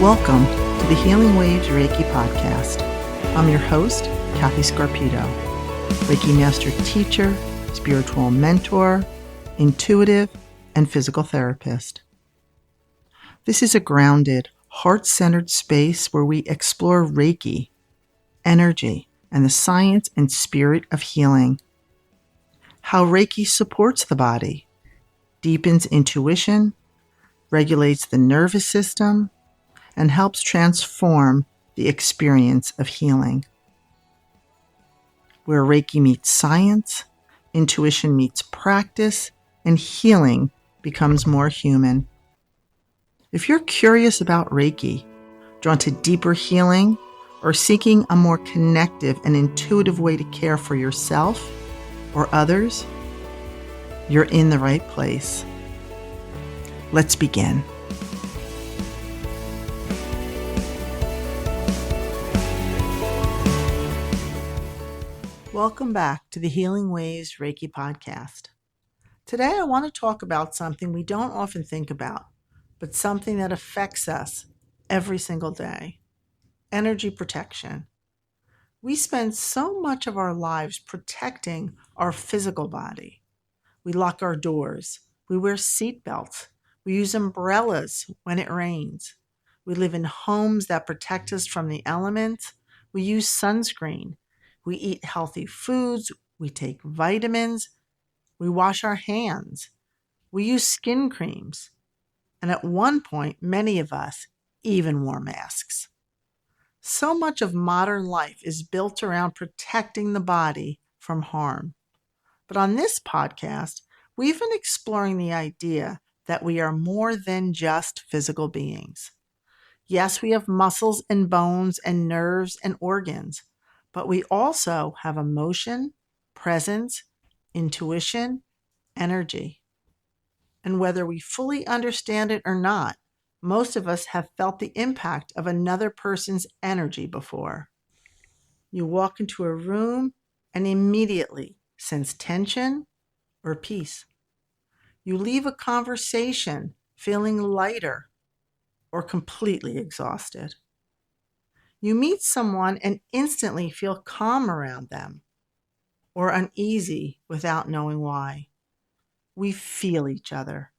Welcome to the Healing Waves Reiki Podcast. I'm your host, Kathy Scarpito, Reiki Master Teacher, Spiritual Mentor, Intuitive, and Physical Therapist. This is a grounded, heart-centered space where we explore Reiki, energy, and the science and spirit of healing. How Reiki supports the body, deepens intuition, regulates the nervous system, and helps transform the experience of healing. Where Reiki meets science, intuition meets practice, and healing becomes more human. If you're curious about Reiki, drawn to deeper healing, or seeking a more connective and intuitive way to care for yourself or others, you're in the right place. Let's begin. Welcome back to the Healing Waves Reiki Podcast. Today I want to talk about something we don't often think about, but something that affects us every single day: energy protection. We spend so much of our lives protecting our physical body. We lock our doors. We wear seatbelts. We use umbrellas when it rains. We live in homes that protect us from the elements. We use sunscreen. We eat healthy foods. We take vitamins. We wash our hands. We use skin creams. And at one point, many of us even wore masks. So much of modern life is built around protecting the body from harm. But on this podcast, we've been exploring the idea that we are more than just physical beings. Yes, we have muscles and bones and nerves and organs, but we also have emotion, presence, intuition, energy. And whether we fully understand it or not, most of us have felt the impact of another person's energy before. You walk into a room and immediately sense tension or peace. You leave a conversation feeling lighter or completely exhausted. You meet someone and instantly feel calm around them or uneasy without knowing why. We feel each other.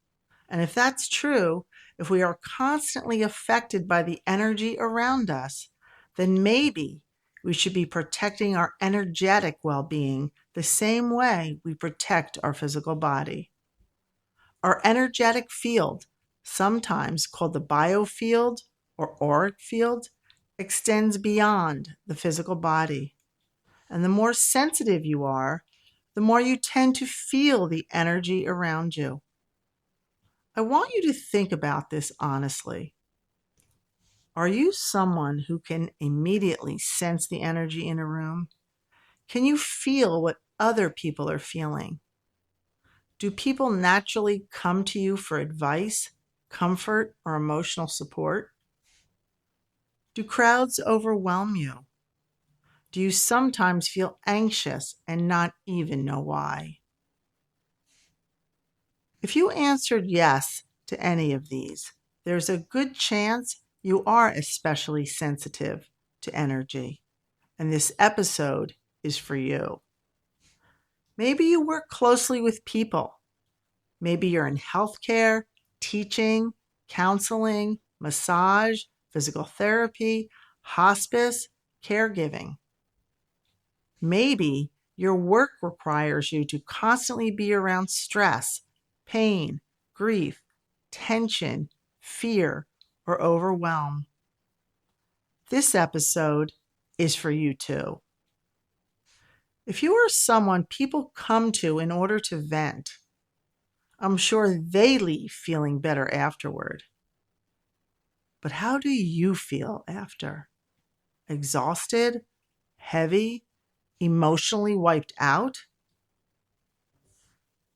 And if that's true, if we are constantly affected by the energy around us, then maybe we should be protecting our energetic well-being the same way we protect our physical body. Our energetic field, sometimes called the biofield or auric field, extends beyond the physical body. And the more sensitive you are, the more you tend to feel the energy around you. I want you to think about this honestly. Are you someone who can immediately sense the energy in a room? Can you feel what other people are feeling? Do people naturally come to you for advice, comfort, or emotional support? Do crowds overwhelm you? Do you sometimes feel anxious and not even know why? If you answered yes to any of these, there's a good chance you are especially sensitive to energy, and this episode is for you. Maybe you work closely with people. Maybe you're in healthcare, teaching, counseling, massage, physical therapy, hospice, caregiving. Maybe your work requires you to constantly be around stress, pain, grief, tension, fear, or overwhelm. This episode is for you too. If you are someone people come to in order to vent, I'm sure they leave feeling better afterward. But how do you feel after? Exhausted? Heavy? Emotionally wiped out?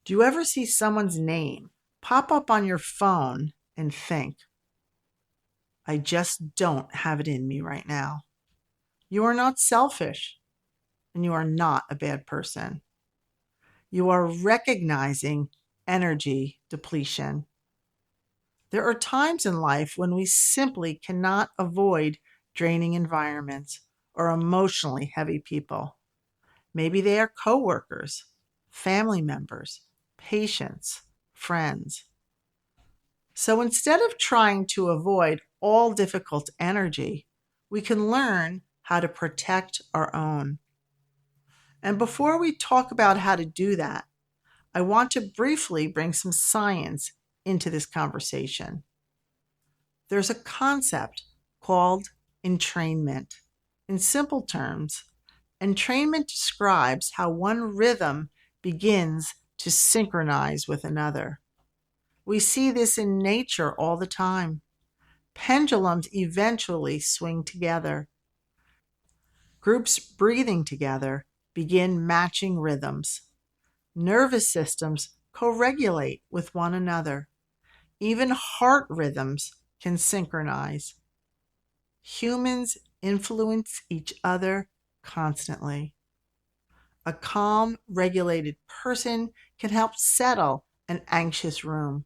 Do you ever see someone's name pop up on your phone and think, I just don't have it in me right now? You are not selfish, and you are not a bad person. You are recognizing energy depletion. There are times in life when we simply cannot avoid draining environments or emotionally heavy people. Maybe they are coworkers, family members, patients, friends. So instead of trying to avoid all difficult energy, we can learn how to protect our own. And before we talk about how to do that, I want to briefly bring some science into this conversation. There's a concept called entrainment. In simple terms, entrainment describes how one rhythm begins to synchronize with another. We see this in nature all the time. Pendulums eventually swing together. Groups breathing together begin matching rhythms. Nervous systems co-regulate with one another. Even heart rhythms can synchronize. Humans influence each other constantly. A calm, regulated person can help settle an anxious room,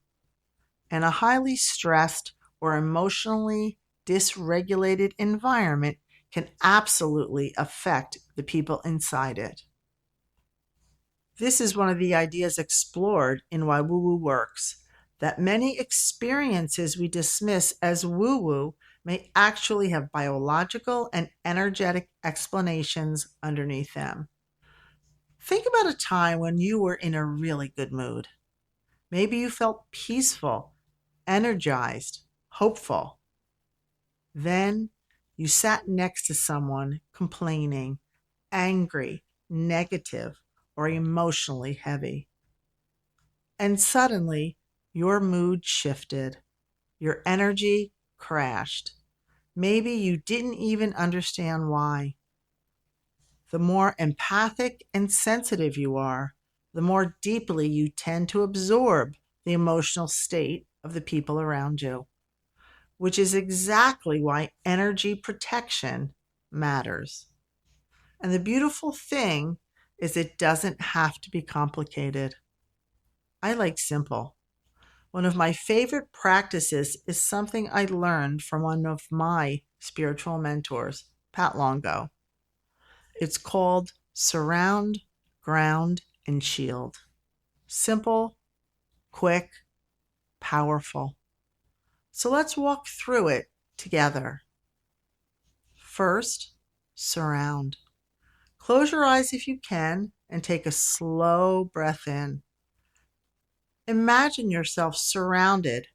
and a highly stressed or emotionally dysregulated environment can absolutely affect the people inside it. This is one of the ideas explored in Why Woo Woo Works, that many experiences we dismiss as woo-woo may actually have biological and energetic explanations underneath them. Think about a time when you were in a really good mood. Maybe you felt peaceful, energized, hopeful. Then you sat next to someone complaining, angry, negative, or emotionally heavy. And suddenly, your mood shifted. Your energy crashed. Maybe you didn't even understand why. The more empathic and sensitive you are, the more deeply you tend to absorb the emotional state of the people around you, which is exactly why energy protection matters. And the beautiful thing is it doesn't have to be complicated. I like simple. One of my favorite practices is something I learned from one of my spiritual mentors, Pat Longo. It's called Surround, Ground, and Shield. Simple, quick, powerful. So let's walk through it together. First, surround. Close your eyes if you can and take a slow breath in. Imagine yourself surrounded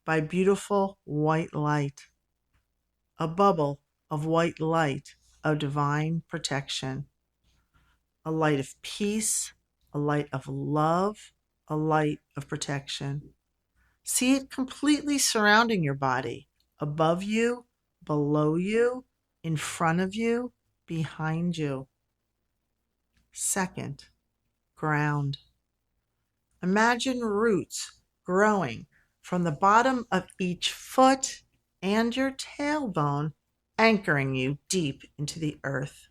by beautiful white light, a bubble of white light of divine protection, a light of peace, a light of love, a light of protection. See it completely surrounding your body, above you, below you, in front of you, behind you. Second, ground. Imagine roots growing from the bottom of each foot and your tailbone, anchoring you deep into the earth.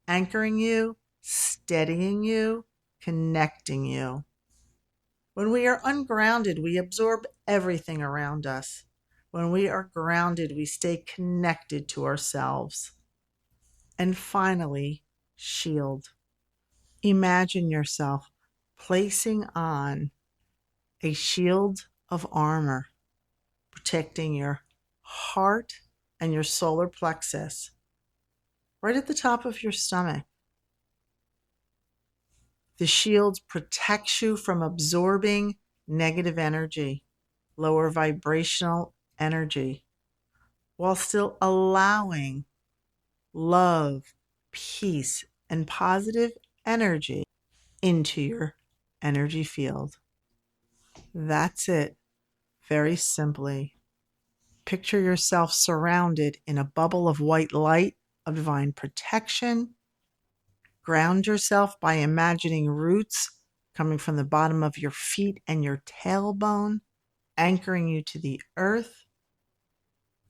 Anchoring you, steadying you, connecting you. When we are ungrounded, we absorb everything around us. When we are grounded, we stay connected to ourselves. And finally, shield. Imagine yourself placing on a shield of armor, protecting your heart and your solar plexus, right at the top of your stomach. The shield protects you from absorbing negative energy, lower vibrational energy, while still allowing love, peace, and positive energy into your energy field. That's it. Very simply. Picture yourself surrounded in a bubble of white light of divine protection. Ground yourself by imagining roots coming from the bottom of your feet and your tailbone, anchoring you to the earth,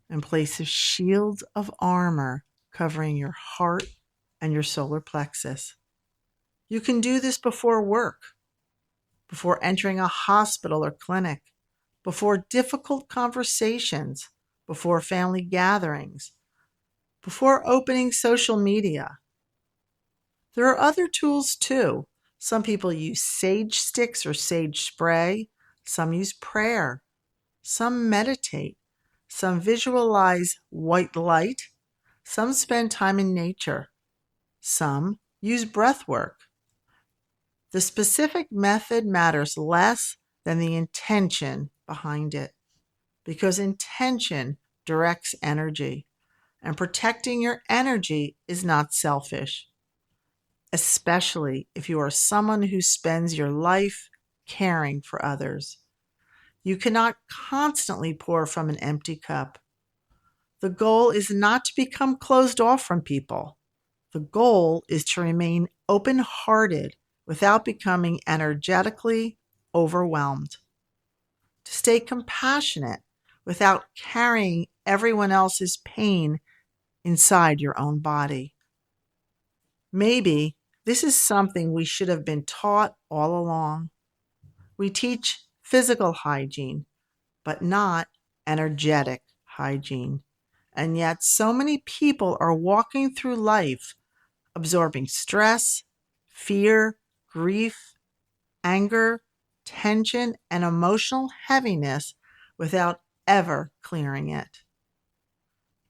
and place a shield of armor covering your heart and your solar plexus. You can do this before work, before entering a hospital or clinic, before difficult conversations, before family gatherings, before opening social media. There are other tools too. Some people use sage sticks or sage spray. Some use prayer. Some meditate. Some visualize white light. Some spend time in nature. Some use breath work. The specific method matters less than the intention behind it, because intention directs energy, and protecting your energy is not selfish, especially if you are someone who spends your life caring for others. You cannot constantly pour from an empty cup. The goal is not to become closed off from people. The goal is to remain open-hearted without becoming energetically overwhelmed. To stay compassionate without carrying everyone else's pain inside your own body. Maybe this is something we should have been taught all along. We teach physical hygiene, but not energetic hygiene. And yet so many people are walking through life absorbing stress, fear, grief, anger, tension, and emotional heaviness without ever clearing it.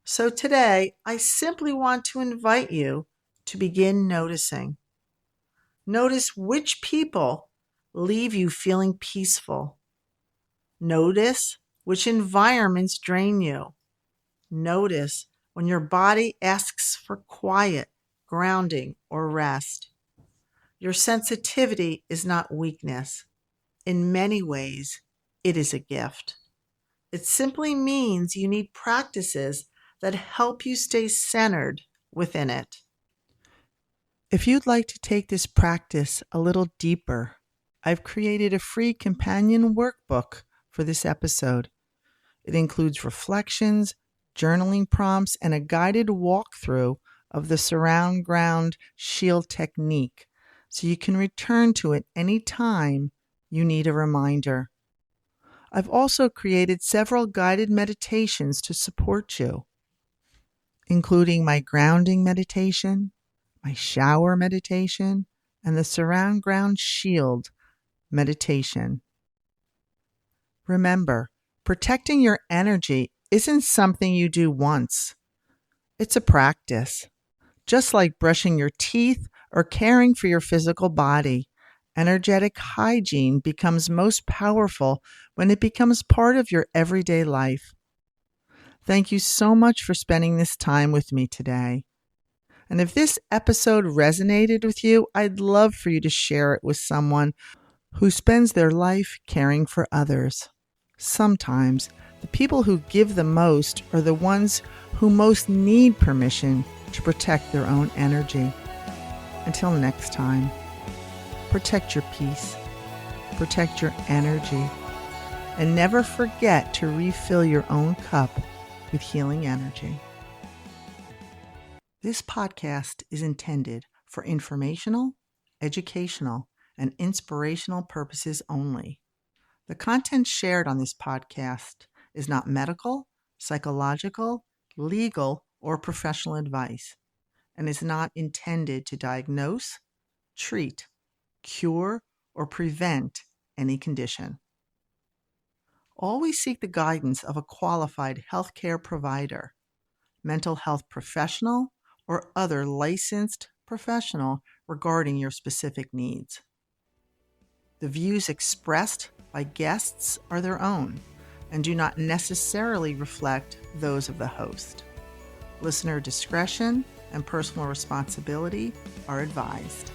So today, I simply want to invite you to begin noticing. Notice which people leave you feeling peaceful. Notice which environments drain you. Notice when your body asks for quiet, grounding, or rest. Your sensitivity is not weakness. In many ways, it is a gift. It simply means you need practices that help you stay centered within it. If you'd like to take this practice a little deeper, I've created a free companion workbook for this episode. It includes reflections, journaling prompts, and a guided walkthrough of the surround ground shield technique, so you can return to it anytime you need a reminder. I've also created several guided meditations to support you, including my grounding meditation, my shower meditation, and the surround ground shield meditation. Remember, protecting your energy isn't something you do once. It's a practice. Just like brushing your teeth or caring for your physical body, energetic hygiene becomes most powerful when it becomes part of your everyday life. Thank you so much for spending this time with me today. And if this episode resonated with you, I'd love for you to share it with someone who spends their life caring for others. Sometimes, the people who give the most are the ones who most need permission to protect their own energy. Until next time, protect your peace, protect your energy, and never forget to refill your own cup with healing energy. This podcast is intended for informational, educational, and inspirational purposes only. The content shared on this podcast is not medical, psychological, legal, or professional advice, and is not intended to diagnose, treat, cure, or prevent any condition. Always seek the guidance of a qualified healthcare provider, mental health professional, or other licensed professional regarding your specific needs. The views expressed by guests are their own and do not necessarily reflect those of the host. Listener discretion and personal responsibility are advised.